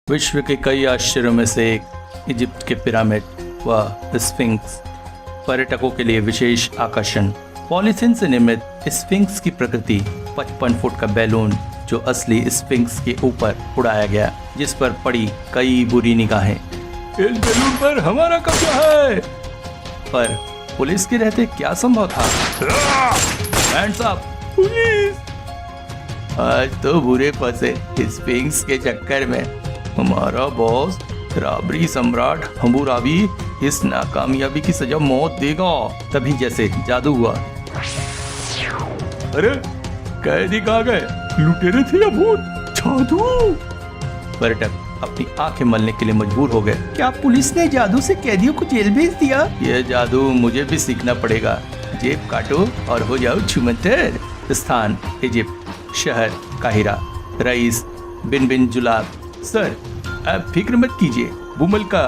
विश्व के कई आश्चर्यों में से एक इजिप्ट के पिरामिड व स्फिंक्स पर्यटकों के लिए विशेष आकर्षण। पॉलीथीन से निर्मित स्फिंक्स की प्रकृति 55 फुट का बैलून जो असली स्फिंक्स के ऊपर उड़ाया गया, जिस पर पड़ी कई बुरी निगाहें। इस बैलून पर हमारा कब्जा है, पर पुलिस के रहते क्या संभव था? Hands up police! आज तो बुरे फंसे स्फिंक्स के चक्कर में। हमारा बॉस राबरी सम्राट हम्बुराबी इस नाकामयाबी की सजा मौत देगा। तभी जैसे जादू हुआ। अरे कैदी कहाँ गए? लुटेरे थे या भूत? जादू! पर्यटक अपनी आंखें मलने के लिए मजबूर हो गए। क्या पुलिस ने जादू से कैदियों को जेल भेज दिया? यह जादू मुझे भी सीखना पड़ेगा। जेब काटो और हो जाओ छुमंतर। स्थान इजिप्ट, शहर काहिरा, रईस बिन बिन जुलाब। सर आप फिक्र मत कीजिए, बुमल्का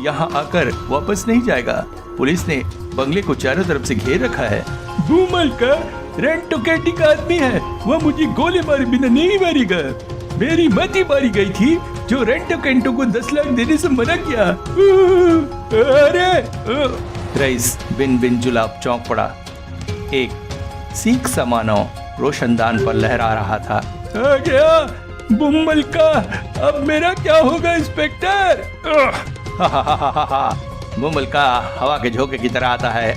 यहाँ आकर वापस नहीं जाएगा। पुलिस ने बंगले को चारों तरफ से घेर रखा है। बुमल्का रेंटोकेटी का आदमी है, वह मुझे गोली मारे बिना नहीं मारेगा। मेरी मती मारी गई थी जो रेंटोकेंटो को 10 लाख देने से मना किया। अरे रईस बिन बिन जुलाब चौंक पड़ा। एक सीख सा मानव रोशनदान पर लहरा रहा था। आ गया बुमल्का, अब मेरा क्या होगा इंस्पेक्टर? बुमल्का हवा के झोंके की तरह आता है।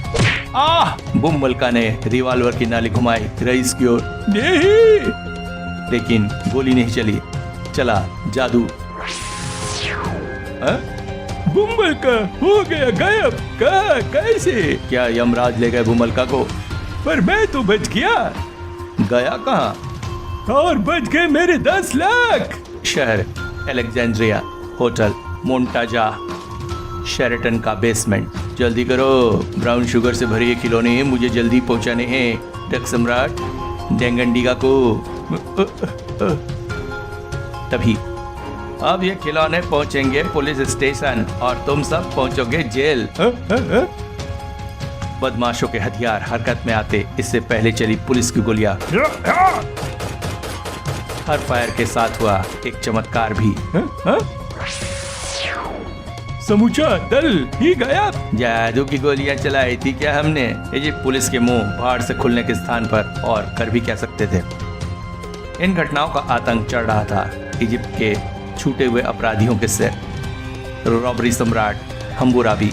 बुमल्का ने रिवॉल्वर की नाली घुमाई रईस की ओर। नहीं, लेकिन गोली नहीं चली। चला जादू। बुमल्का हो गया गायब। कैसे? क्या यमराज ले गए बुमल्का को? पर मैं तो बच गया। गया कहाँ? और बच गए मेरे 10 लाख। शहर अलेक्जेंड्रिया, होटल मोन्टाजा, शेरेटन का बेसमेंट। जल्दी करो, ब्राउन शुगर से भरी ये खिलौने मुझे जल्दी पहुंचाने हैं डक सम्राट डेंगंडिगा को। तभी अब ये खिलौने पहुंचेंगे पुलिस स्टेशन और तुम सब पहुंचोगे जेल। बदमाशों के हथियार हरकत में आते इससे पहले चली पुलिस की गोलियां। हर फायर के साथ हुआ एक चमत्कार भी। समूचा दल ही गायब। जादू की गोलियां चलाई थी क्या हमने? इजिप्ट पुलिस के मुंह भाड़ से खुलने के स्थान पर और कर भी क्या सकते थे। इन घटनाओं का आतंक चढ़ रहा था इजिप्ट के छूटे हुए अपराधियों के सिर। रॉबरी सम्राट हम्बुराबी,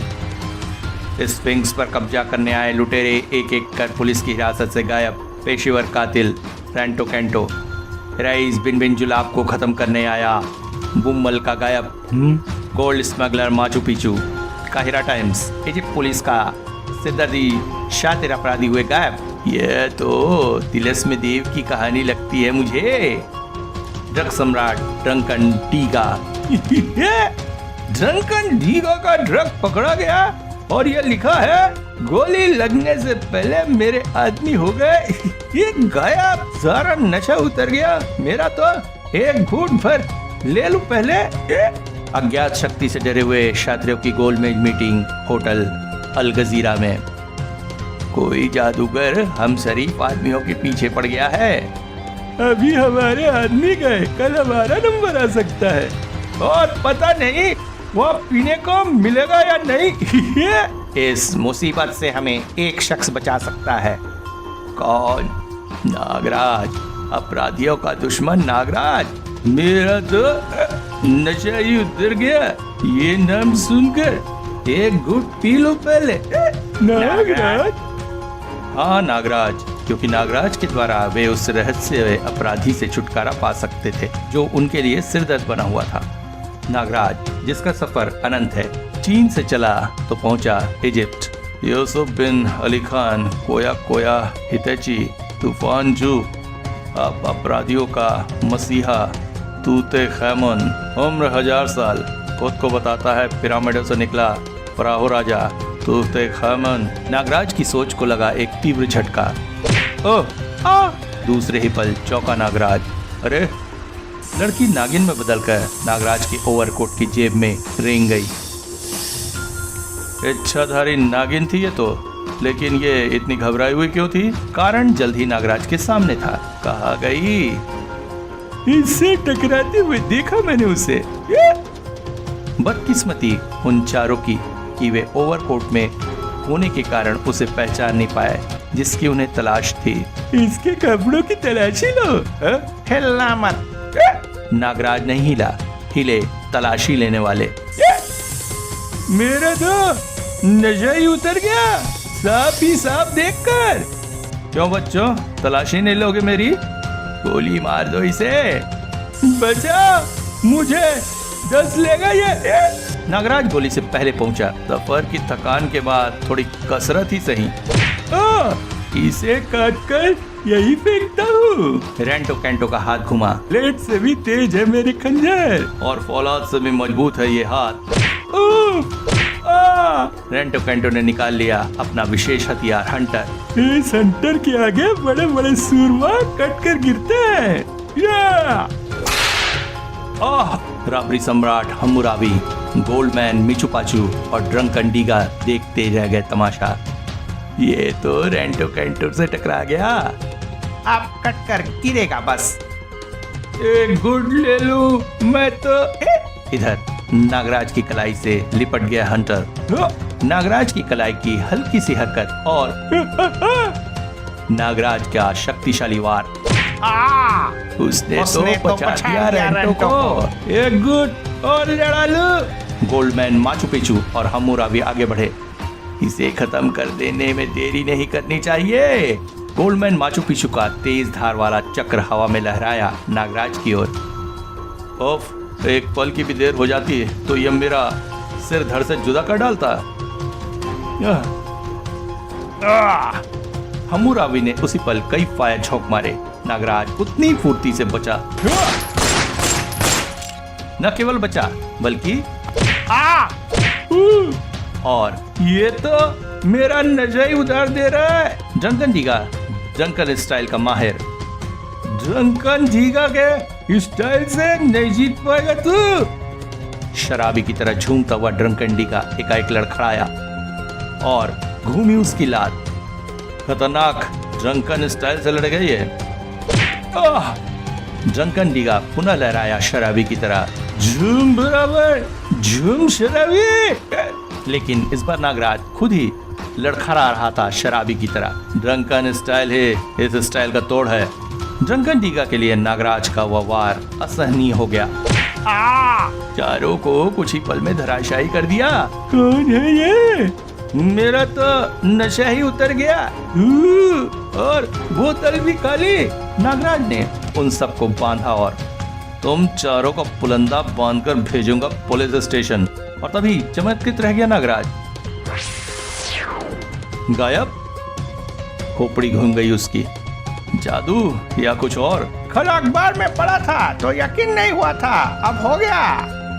स्फिंक्स पर कब्जा करने आए लुटेरे एक एक कर पुलिस की हिरासत से गायब। पेशेवर कातिल रेंटोकेंटो रईस बिन बिन जुलाब को खत्म करने आया। बुमल्का गायब। Gold smuggler Machu Picchu. Cairo times, Egypt police का सिद्दर्दी शातिर अपराधी हुए गायब। यह तो तिलस्म देव की कहानी लगती है मुझे। ड्रग सम्राट ड्रंकन डीगा। ड्रंकन डीगा का ड्रग पकड़ा गया और यह लिखा है गोली लगने से पहले मेरे आदमी हो गए। ये गायब, सारा नशा उतर गया मेरा। तो एक घूंट भर ले लूं पहले। अज्ञात शक्ति से डरे हुए छात्रों की गोलमेज मीटिंग होटल अल गजीरा में। कोई जादूगर हम शरीफ आदमियों के पीछे पड़ गया है। अभी हमारे आदमी गए, कल हमारा नंबर आ सकता है और पता नहीं वो पीने को मिलेगा या नहीं। इस मुसीबत से हमें एक शख्स बचा सकता है। कौन? नागराज, अपराधियों का दुश्मन नागराज। मेरा तो नशा ही उतर गया ये नाम सुनकर। एक घूंट पी लो पहले। नागराज? हाँ नागराज, क्योंकि नागराज के द्वारा वे उस रहस्य अपराधी से छुटकारा पा सकते थे जो उनके लिए सिरदर्द बना हुआ था। नागराज जिसका सफर अनंत है, चीन से चला तो पहुंचा इजिप्ट। यूसुफ बिन अली खान, कोया कोया हितैची, तूफान जू, अब अपराधियों का मसीहा तूते खैमन, उम्र 1000 साल, खुद को बताता है पिरामिडों से निकला फराहो राजा तूते खैमन। नागराज की सोच को लगा एक तीव्र झटका। दूसरे ही पल चौंका नागराज। अरे लड़की नागिन में बदलकर नागराज की ओवरकोट की जेब में रेंग गई। इच्छाधारी नागिन थी ये तो, लेकिन ये इतनी घबराई हुई क्यों थी? कारण जल्द ही नागराज के सामने था। कहा गई इससे टकराते हुए देखा मैंने उसे। बदकिस्मती उन चारों की कि वे ओवरकोट में होने के कारण उसे पहचान नहीं पाए जिसकी उन्हें तलाश थी। इसके कपड़ों की तलाशी लो। हिलना मत। नागराज नहीं हिला, हिले तलाशी लेने वाले। मेरा तो नशा ही उतर गया साफ ही साफ देखकर। क्यों बच्चों, तलाशी नहीं लोगे मेरी? गोली मार दो इसे। बचा, मुझे 10 लेगा ये। नागराज गोली से पहले पहुंचा। सफर की थकान के बाद थोड़ी कसरत ही सही। इसे काट कर यही फेंकता हूँ। रेंटो कैंटो का हाथ घुमा। ब्लेड से भी तेज है मेरे खंजर और फौलाद से भी मजबूत है ये हाथ। रेंटो कैंटो ने निकाल लिया अपना विशेष हथियार हंटर। इस हंटर के आगे बड़े बड़े सूरमा कट कर गिरते हैं। राबरी सम्राट हम्मुराबी, गोल्डमैन मिचुपाचू और ड्रंकन डीगा देखते रह गए तमाशा। ये तो रेंटो कैंटो से टकरा गया, अब कट कर गिरेगा बस। एक गुड ले लूं मैं तो। इधर नागराज की कलाई से लिपट गया हंटर। नागराज की कलाई की हल्की सी हरकत और नागराज का शक्तिशाली वार। उसने तो बचा दिया रेंटो को। एक गुड और लड़ा लो। गोल्डमैन माचू पिचू और हम्मुराबी आगे बढ़े। इसे खत्म कर देने में देरी नहीं करनी चाहिए। गोल्डमैन माचू पिचू का तेज धार वाला चक्र हवा में लहराया नागराज की ओर। ओफ, एक पल की भी देर हो जाती है तो यह मेरा सिर धड़ से जुदा कर डालता। हम्मुराबी ने उसी पल कई फायर झोंक मारे। नागराज उतनी फुर्ती से बचा। न केवल बचा बल्कि और ये तो मेरा नशा ही उधार दे रहा है। ड्रंकन डीगा, ड्रंकन स्टाइल का माहिर। ड्रंकन डीगा के स्टाइल से नहीं जीत पाएगा तू। शराबी की तरह झूमता हुआ ड्रंकन डीगा एकाएक लड़खड़ाया और घूमी उसकी लात। खतरनाक ड्रंकन स्टाइल से लड़ गई है। ड्रंकन डीगा पुनः लहराया शराबी की तरह। झूम बराबर झूम शराबी। लेकिन इस बार नागराज खुद ही लड़खड़ा रहा था शराबी की तरह। ड्रंकन स्टाइल है, इस स्टाइल का तोड़ है। ड्रंकन डीगा के लिए नागराज का वह वार असहनीय हो गया। चारों को कुछ ही पल में धराशायी कर दिया। कौन है ये? मेरा तो नशा ही उतर गया और बोतल भी खाली। नागराज ने उन सबको बांधा और तुम चारों को पुलंदा बांधकर भेजूंगा पुलिस स्टेशन। और तभी चमत्कृत रह गया नागराज। गायब। खोपड़ी घूम गई उसकी। जादू या कुछ और? कल अखबार में पढ़ा था तो यकीन नहीं हुआ था, अब हो गया।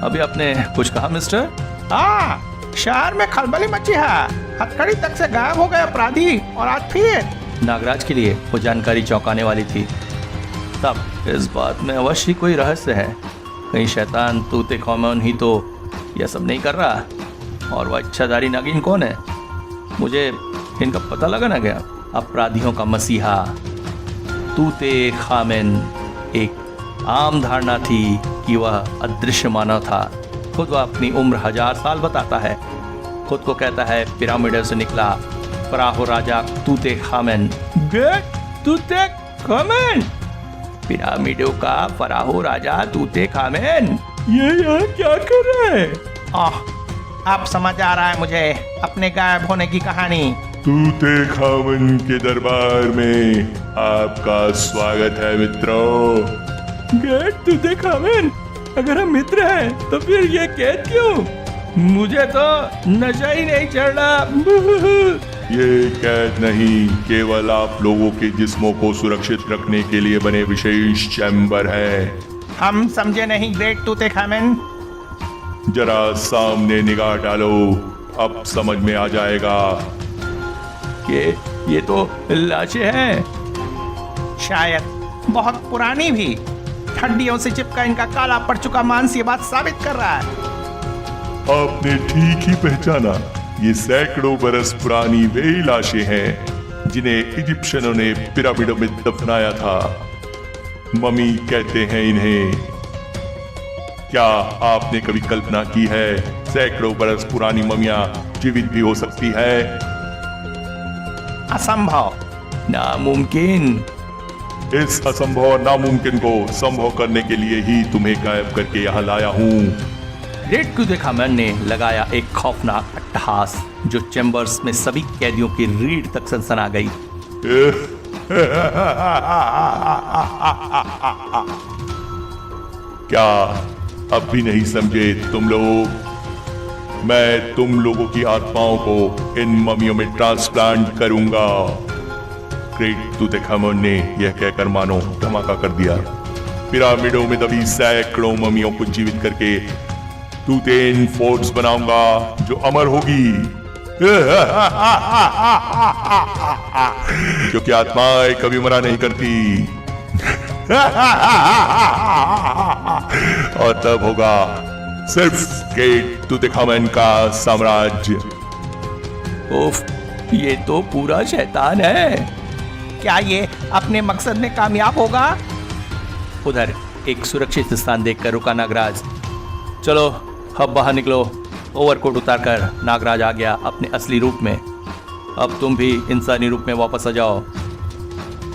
अभी आपने कुछ कहा मिस्टर? हाँ, शहर में खलबली मची है। हथकड़ी तक से गायब हो गए अपराधी और आज फिर। नागराज के लिए वो जानकारी चौंकाने वाली थी। तब इस बात में अवश्य कोई रहस्य है। कहीं शैतान तूते कौमन ही तो यह सब नहीं कर रहा। और वह इच्छाधारी नागिन कौन है? मुझे इनका पता लगाना गया। अपराधियों का मसीहा तूते खामेन एक आम धारणा थी कि वह अदृश्य मानव था। खुद वह अपनी उम्र 1000 साल बताता है। खुद को कहता है पिरामिडों से निकला फराहो राजा तूते खामेन। तूते खामेन? पिरामिडों का फराहो राजा तूते खामेन। ये यहाँ क्या कर रहा है? अब समझ आ रहा है मुझे अपने गायब होने की कहानी। तूते खामेन के दरबार में आपका स्वागत है मित्रों। तूते खामेन, अगर हम मित्र हैं तो फिर ये कैद क्यों? मुझे तो नशा ही नहीं चढ़ रहा। ये कैद नहीं, केवल आप लोगों के जिस्मों को सुरक्षित रखने के लिए बने विशेष चैम्बर है। हम समझे नहीं ग्रेट तूते खामेन। जरा सामने निगाह डालो, अब समझ में आ जाएगा। ये तो लाशें हैं। शायद बहुत पुरानी भी। हड्डियों से चिपका इनका काला पड़ चुका मांस ये बात साबित कर रहा है। आपने ठीक ही पहचाना। ये सैकड़ों बरस पुरानी वे लाशें हैं जिन्हें इजिप्शियनों ने पिरामिडों में दफनाया था। मम्मी कहते हैं इन्हें। क्या आपने कभी कल्पना की है सैकड़ों बरस पुरानी ममियां जीवित भी हो सकती है? असंभव, नामुमकिन। इस असंभव और नामुमकिन को संभव करने के लिए ही तुम्हें गायब करके यहाँ लाया हूँ। ग्रेट टूतनखामन ने लगाया एक खौफनाक अट्टहास जो चैम्बर्स में सभी कैदियों की रीढ़ तक सनसना गई। क्या अब भी नहीं समझे तुम लोग? मैं तुम लोगों की आत्माओं को इन ममियों में ट्रांसप्लांट करूंगा। ग्रेट टूतनखामन ने यह कहकर मानो धमाका कर दिया। पिरामिडों में दबी सैकड़ों ममियों को जीवित करके टूटेन फोर्ट्स बनाऊंगा जो अमर होगी। क्योंकि आत्माएं कभी मरा नहीं करती। और तब होगा सिर्फ ग्रेट टूतनखामन का साम्राज्य। उफ, ये तो पूरा शैतान है। क्या ये अपने मकसद में कामयाब होगा? उधर एक सुरक्षित स्थान देखकर रुका नागराज। चलो अब बाहर निकलो। ओवरकोट उतारकर नागराज आ गया अपने असली रूप में। अब तुम भी इंसानी रूप में वापस आ जाओ।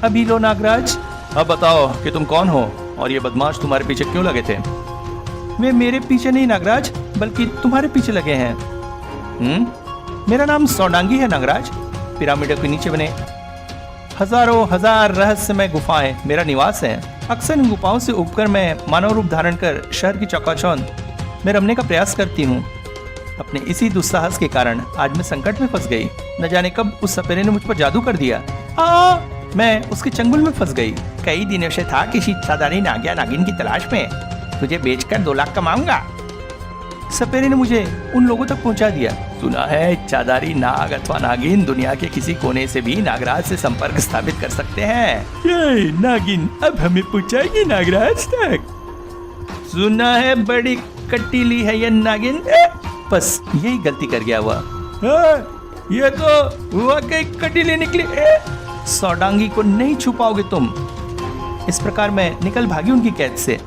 अभी लो नागराज, अब बताओ कि तुम कौन हो और ये बदमाश तुम्हारे पीछे क्यों लगे थे? वे मेरे पीछे नहीं नागराज, बल्कि तुम्हारे पीछे लगे हैं। मेरा नाम सौडांगी है नागराज। पिरामिडों के नीचे बने हजारों हजार रहस्यमय गुफाएं मेरा निवास है। अक्सर इन गुफाओं से उबकर मैं मानव रूप धारण कर शहर की चौकाचौंध में रमने का प्रयास करती हूँ। अपने इसी दुस्साहस के कारण आज मैं संकट में फंस गई। न जाने कब उस सपेरे ने मुझ पर जादू कर दिया। मैं उसके चंगुल में फंस गई। कई दिनों से था किसी साधारण नागिया नागिन की तलाश में। तुझे बेचकर 2 लाख कमाऊंगा। सपेरे ने मुझे उन लोगों तक पहुंचा दिया। सुना है चादारी नाग अथवा नागिन दुनिया के किसी कोने से भी नागराज से संपर्क स्थापित कर सकते हैं। ये नागिन अब हमें पहुंचाएगी नागराज तक। सुना है बड़ी कटीली है ये नागिन। बस यही गलती कर गया हुआ। ये तो वाकई कटीली निकली। सौडांगी को नहीं छुपाओगे तुम। इस प्रकार मैं निकल भागी उनकी कैद से।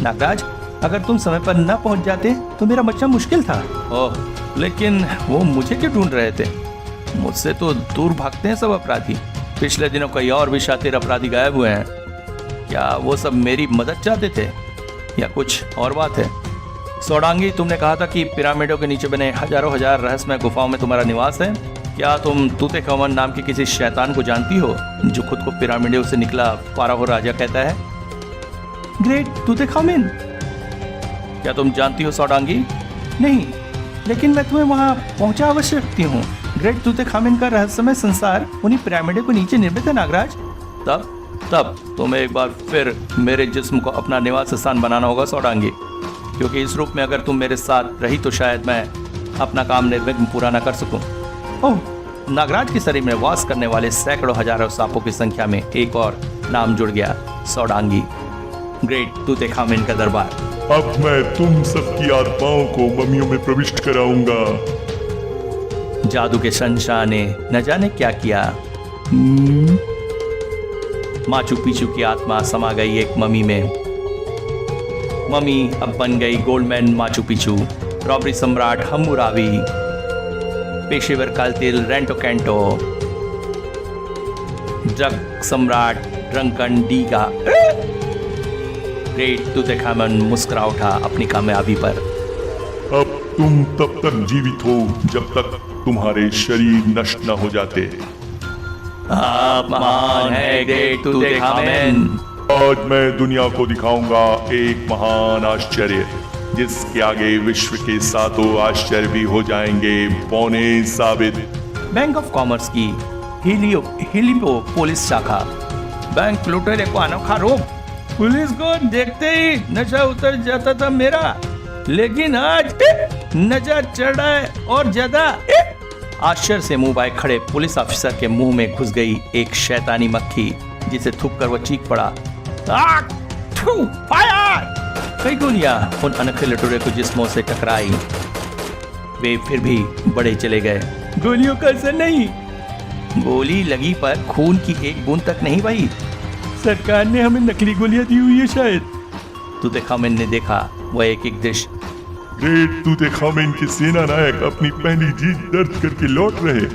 नागराज, अगर तुम समय पर न पहुंच जाते तो मेरा बचना मुश्किल था। ओह, लेकिन वो मुझे क्यों ढूंढ रहे थे? मुझसे तो दूर भागते हैं सब अपराधी। पिछले दिनों कई और भी शातिर अपराधी गायब हुए हैं। क्या वो सब मेरी मदद चाहते थे या कुछ और बात है? सौडांगी, तुमने कहा था कि पिरामिडों के नीचे बने हजारों हजार रहस्यमय गुफाओं में तुम्हारा निवास है। क्या तुम टूतनखामन नाम के किसी शैतान को जानती हो जो खुद को पिरामिडों से निकला फाराहो राजा कहता है? ग्रेट टूतनखामन? क्या तुम जानती हो सौडांगी? नहीं, लेकिन मैं तुम्हें वहां पहुंचा अवश्य रखती हूँ। ग्रेट टूतनखामन का रहस्यमय संसार उन्हीं पिरामिडों के नीचे निर्मित है नागराज। तब तुम्हें एक बार फिर मेरे जिस्म को अपना निवास स्थान बनाना होगा सौडांगी, क्योंकि इस रूप में अगर तुम मेरे साथ रही तो शायद मैं अपना काम निर्विघ्न पूरा न कर सकूं। ओह, नागराज के शरीर में वास करने वाले सैकड़ों हजारों सांपों की संख्या में एक और नाम जुड़ गया, सौडांगी। ग्रेट टूतनखामन का दरबार। अब मैं तुम सबकी आत्माओं को ममियों में प्रविष्ट कराऊंगा। जादू के शहंशाह ने न जाने क्या किया। माचू पिचू की आत्मा समा गई एक ममी में। ममी अब बन गई गोल्डमैन माचू पिचू, रॉबरी सम्राट हम्मुराबी, पेशेवर कातिल रेंटो कैंटो, ड्रग सम्राट ड्रंकन डीगा। ग्रेट टूतनखामन मुस्कुरा उठा अपनी कामयाबी पर। अब तुम तब तक जीवित हो जब तक तुम्हारे शरीर नष्ट न हो जाते। आप महान है ग्रेट टूतनखामन। आज मैं दुनिया को दिखाऊंगा एक महान आश्चर्य, जिसके आगे विश्व के 7 आश्चर्य भी हो जाएंगे पौने साबित। बैंक ऑफ कॉमर्स की हिलियो पुलिस शाखा। बैंक लुटेरे को अनोखा रूप। पुलिस को देखते ही नशा उतर जाता था मेरा, लेकिन आज नशा चढ़ा है और ज्यादा। आश्चर्य से मुंह बाए खड़े पुलिस ऑफिसर के मुंह में घुस गई एक शैतानी मक्खी, जिसे थूक कर वो चीख पड़ा, फायर! कई गोलियां उन अनोखे लुटेरे को जिस्मों से टकराई। वे फिर भी बढ़े चले गए। गोलियों का असर नहीं। गोली लगी पर खून की एक बूंद तक नहीं बही। सरकार ने हमें नकली गोलियां दी हुई है शायद। तूतेखामेन ने देखा वह एक एक दृश्य। ग्रेट तूतेखामेन के सेना नायक अपनी पहली जीत दर्ज करके लौट रहे।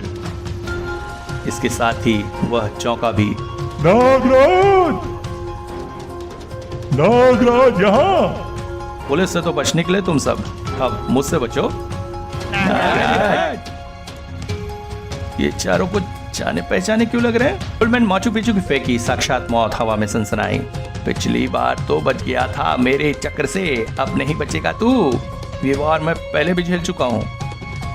इसके साथ ही वह चौंका भी। नागराज, नागराज यहाँ। पुलिस से तो बच निकले तुम सब, अब मुझसे बचो। ये चारों को जाने पहचाने क्यों लग रहे हैं? ओल्ड मैन माचू पिचू की फेंकी साक्षात मौत हवा में सनसनाई। पिछली बार तो बच गया था मेरे चक्कर से, अब नहीं बचेगा तू। ये वार मैं पहले भी झेल चुका हूँ।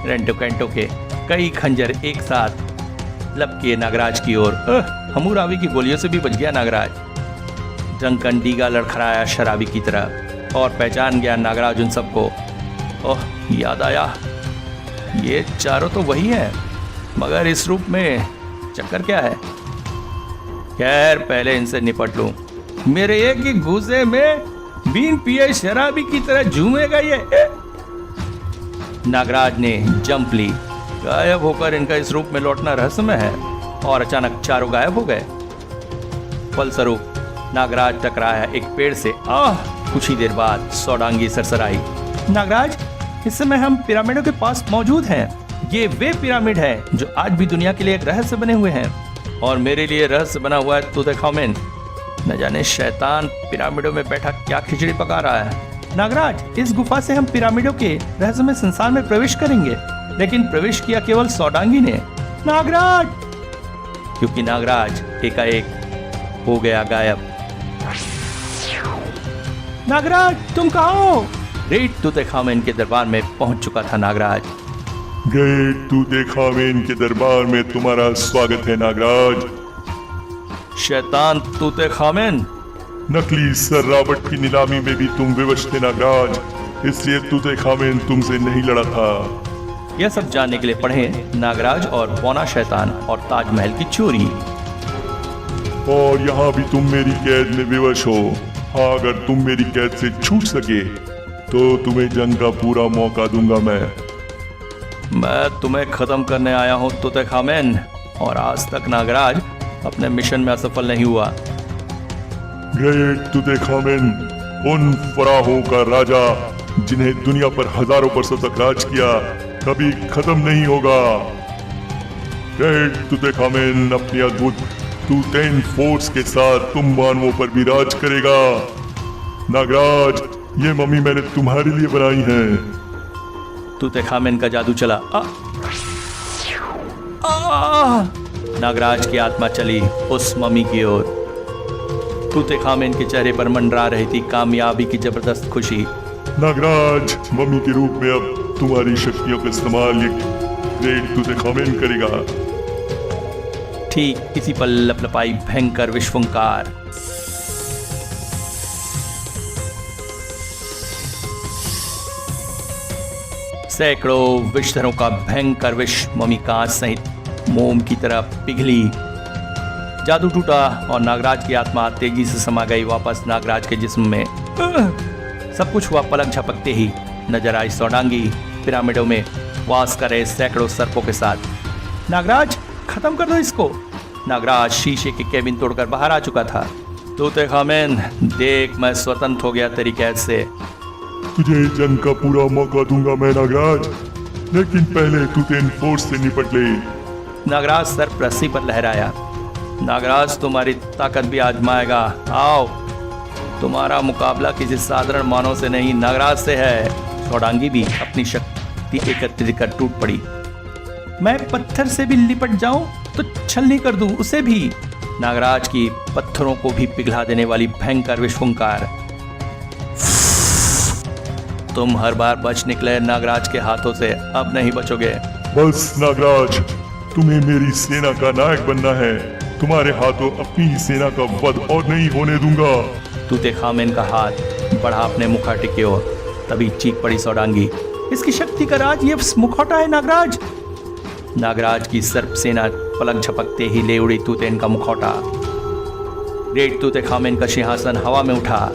रेंटो कैंटो के कई खंजर एक साथ लपके नागराज की ओर। हमूरावी की गोलियों से भी बच गया नागराज। ड्रंकन डीगा लड़खड़ाया शराबी की तरह और पहचान गया नागराज उन सबको। ओह, याद आया, ये चारों तो वही हैं, मगर इस रूप में चक्कर क्या है? खैर पहले इनसे निपट लूं। मेरे एक ही घूसे में बीन पिए शराबी की तरह झूमेगा ये। नागराज ने जंप ली। गायब होकर इनका इस रूप में लौटना रहस्यमय है। और अचानक चारों गायब हो गए। फलस्वरूप नागराज टकराया एक पेड़ से। कुछ ही देर बाद सौडांगी सरसराई। नागराज, इस समय हम पिरामिडों के पास मौजूद हैं। ये वे पिरामिड हैं जो आज भी दुनिया के लिए एक रहस्य बने हुए हैं, और मेरे लिए रहस्य बना हुआ है तूतेखामेन। न जाने शैतान पिरामिडों में बैठा क्या खिचड़ी पका रहा है। नागराज, इस गुफा से हम पिरामिडों के रहस्यमय संसार में प्रवेश करेंगे, लेकिन प्रवेश किया केवल सौडांगी ने। नागराज! क्योंकि नागराज एकाएक हो गया गायब। नागराज, तुम कहाँ हो? ग्रेट तूतेखामेन के दरबार में पहुंच चुका था नागराज। ग्रेट तूतेखामेन के दरबार में तुम्हारा स्वागत है नागराज। शैतान तूतेखामेन! नकली सर रॉबर्ट की नीलामी में भी तुम विवश थे नागराज, इसलिए तूतेखामेन तुमसे नहीं लड़ा था। यह सब जानने के लिए पढ़ें नागराज और बौना शैतान और ताजमहल की चोरी। और यहाँ भी तुम मेरी कैद में विवश हो। हाँ, अगर तुम मेरी कैद से छूट सके तो तुम्हें जंग का पूरा मौका दूंगा। मैं तुम्हें खत्म करने आया हूँ तूतेखामेन, और आज तक नागराज अपने मिशन में असफल नहीं हुआ। ग्रेट तूतेखामेन, उन फराहों का राजा जिन्हें दुनिया पर हजारों वर्षों तक राज किया, कभी खत्म नहीं होगा। ग्रेट तूतेखामेन अपनी अद्भुत टूटेन फोर्स के साथ तुम मानवों पर भी राज करेगा। नागराज, ये मम्मी मैंने तुम्हारे लिए बनाई है। तूतेखामेन का जादू चला। नागराज की आत्मा चली उस मम्मी की ओर। तूतेखामेन के चेहरे पर मंडरा रही थी कामयाबी की जबरदस्त खुशी। नागराज, मम्मी के रूप में अब तुम्हारी शक्तियों का इस्तेमाल ये ग्रेट तूतेखामेन करेगा। ठीक इसी पल लपलपाई भयंकर विश्वंकार। सैकड़ों विषधरों का भयंकर विष मम्मी कांच सहित मोम की तरह पिघली। जादू टूटा और नागराज की आत्मा तेजी से समा गई वापस नागराज के जिस्म में। सब कुछ हुआ पलक झपकते ही। नजर आई सौडांगी पिरामिडों में वास करे सैकड़ों सर्पों के साथ। नागराज, खत्म कर दो इसको। नागराज शीशे के केबिन तोड़कर बाहर आ चुका था। तूतेखामेन, देख मैं स्वतंत्र हो गया तेरी कैद से। तुझे जंग का पूरा मौका दूंगा मैं नागराज, लेकिन पहले तूतेन फोर्स से निपट ले। नागराज सर रस्सी पर लहराया। नागराज, तुम्हारी ताकत भी आजमाएगा। आओ, तुम्हारा मुकाबला किसी साधारण मानव से नहीं नागराज से है। सौडांगी भी अपनी शक्ति एकत्रित कर टूट पड़ी। मैं पत्थर से भी लिपट जाऊं तो छलनी कर दूं उसे भी। नागराज की पत्थरों को भी पिघला देने वाली भयंकर विश्वंकार। तुम हर बार बच निकले नागराज के हाथों से, अब नहीं बचोगे। बस नागराज, तुम्हें मेरी सेना का नायक बनना है। तुम्हारे हाथों अपनी ही सेना का वध और नहीं होने दूंगा। तूतेखामेन का हाथ बढ़ा अपने मुखौटे की ओर। तभी चीख पड़ी सौडांगी। इसकी शक्ति का राज ये मुखौटा है नागराज। नागराज की सर्प सेना पलक झपकते ही ले उड़ी तूतेन का मुखौटा। ग्रेट तूतेखामेन का सिंहासन हवा में उठा।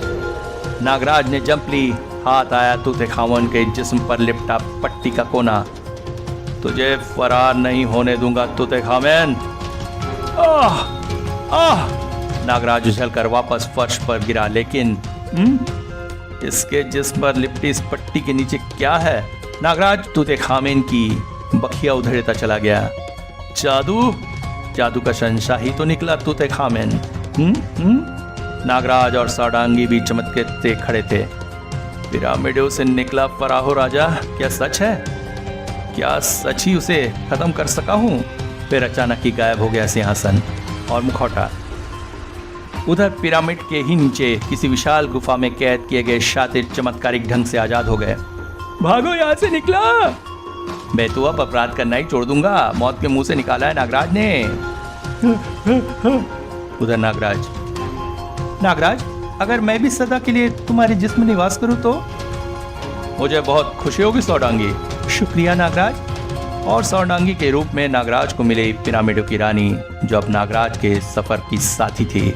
नागराज ने जंप ली। हाथ आया तूतेखामेन के जिस्म पर लिपटा पट्टी का कोना। तुझे फरार नहीं होने दूंगा तूतेखामेन। नागराज उछलकर वापस फर्श पर गिरा, लेकिन इसके जिस्म पर लिपटी इस पट्टी के नीचे क्या है? नागराज तूतेखामेन की बखिया उधेड़ता चला गया। जादू, जादू का शहंशाह ही तो निकला तूतेखामेन। नागराज और सौडांगी भी चमकते खड़े थे। पिरामिडों से निकला फराहो राजा, क्या सच है? क्या सच ही उसे खत्म कर सका हूं? फिर अचानक ही गायब हो गया सिंहासन और मुखौटा। उधर पिरामिड के ही नीचे किसी विशाल गुफा में कैद किए गए शातिर चमत्कारिक ढंग से आजाद हो गए। भागो यहाँ से निकला। मैं तो अब अपराध करना ही छोड़ दूंगा, मौत के मुंह से निकाला है नागराज ने। उधर नागराज, नागराज अगर मैं भी सदा के लिए तुम्हारे जिस्म में निवास करूं तो? मुझे बहुत खुशी होगी सौडांगी। शुक्रिया नागराज। और सौडांगी के रूप में नागराज को मिली पिरामिडों की रानी, जो अब नागराज के सफर की साथी थी।